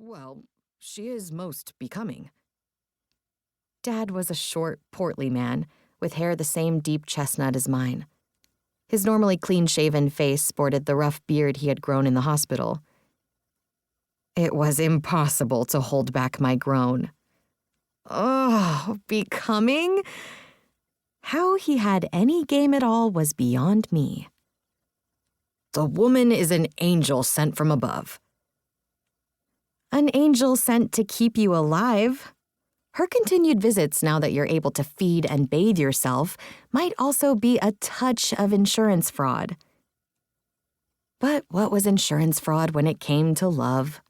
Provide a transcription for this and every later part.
Well, she is most becoming. Dad was a short, portly man, with hair the same deep chestnut as mine. His normally clean-shaven face sported the rough beard he had grown in the hospital. It was impossible to hold back my groan. Oh, becoming? How he had any game at all was beyond me. The woman is an angel sent from above. An angel sent to keep you alive. Her continued visits now that you're able to feed and bathe yourself might also be a touch of insurance fraud. But what was insurance fraud when it came to love?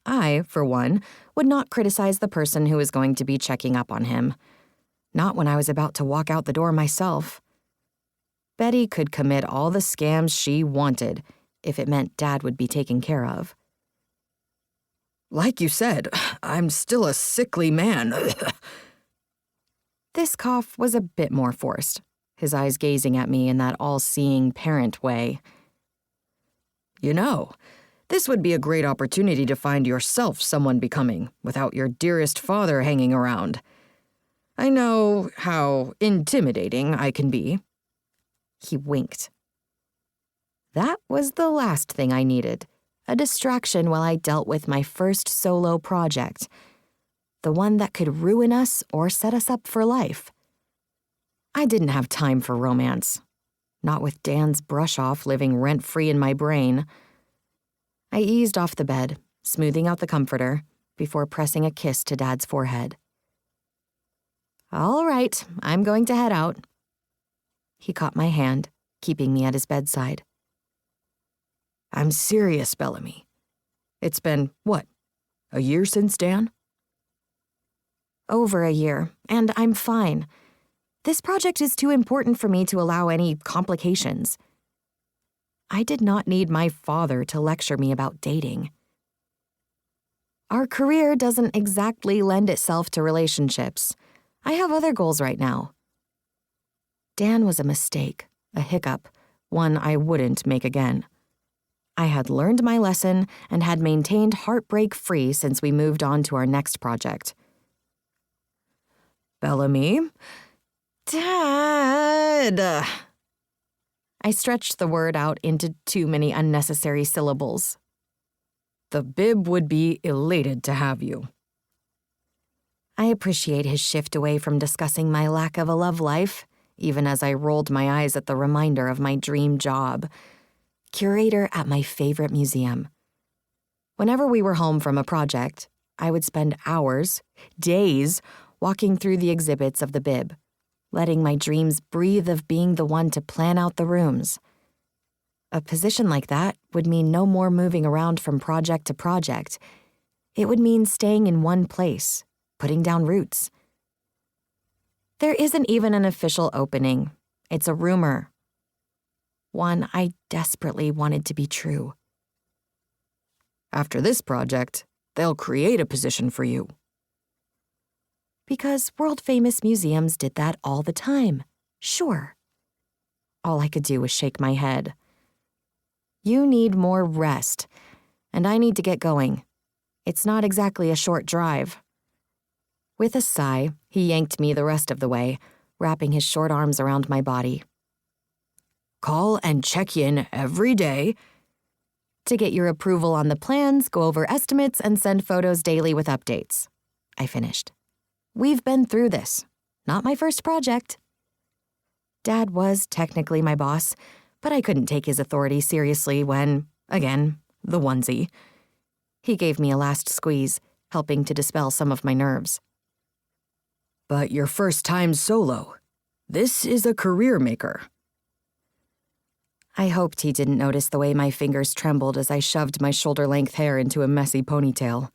I, for one, would not criticize the person who was going to be checking up on him. Not when I was about to walk out the door myself. Betty could commit all the scams she wanted if it meant Dad would be taken care of. Like you said, I'm still a sickly man. This cough was a bit more forced, his eyes gazing at me in that all-seeing parent way. You know, this would be a great opportunity to find yourself someone becoming without your dearest father hanging around. I know how intimidating I can be. He winked. That was the last thing I needed, a distraction while I dealt with my first solo project, the one that could ruin us or set us up for life. I didn't have time for romance, not with Dan's brush-off living rent-free in my brain. I eased off the bed, smoothing out the comforter, before pressing a kiss to Dad's forehead. All right, I'm going to head out. He caught my hand, keeping me at his bedside. I'm serious, Bellamy. It's been, what, a year since Dan? Over a year, and I'm fine. This project is too important for me to allow any complications. I did not need my father to lecture me about dating. Our career doesn't exactly lend itself to relationships. I have other goals right now. Dan was a mistake, a hiccup, one I wouldn't make again. I had learned my lesson and had maintained heartbreak-free since we moved on to our next project. Bellamy? Dad! I stretched the word out into too many unnecessary syllables. The bib would be elated to have you. I appreciate his shift away from discussing my lack of a love life, even as I rolled my eyes at the reminder of my dream job. Curator at my favorite museum. Whenever we were home from a project, I would spend hours, days, walking through the exhibits of the bib, letting my dreams breathe of being the one to plan out the rooms. A position like that would mean no more moving around from project to project. It would mean staying in one place, putting down roots. There isn't even an official opening. It's a rumor. One I desperately wanted to be true. After this project, they'll create a position for you. Because world-famous museums did that all the time. Sure. All I could do was shake my head. You need more rest, and I need to get going. It's not exactly a short drive. With a sigh, he yanked me the rest of the way, wrapping his short arms around my body. Call and check in every day. To get your approval on the plans, go over estimates, and send photos daily with updates. I finished. We've been through this. Not my first project. Dad was technically my boss, but I couldn't take his authority seriously when, again, the onesie. He gave me a last squeeze, helping to dispel some of my nerves. But your first time solo. This is a career maker. I hoped he didn't notice the way my fingers trembled as I shoved my shoulder-length hair into a messy ponytail.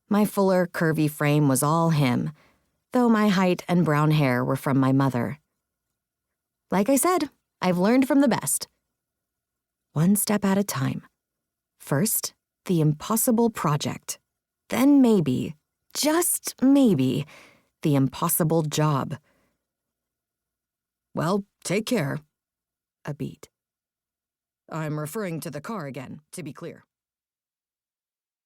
My fuller, curvy frame was all him, though my height and brown hair were from my mother. Like I said, I've learned from the best. One step at a time. First, the impossible project. Then maybe, just maybe, the impossible job. Well, take care. A beat. I'm referring to the car again, to be clear.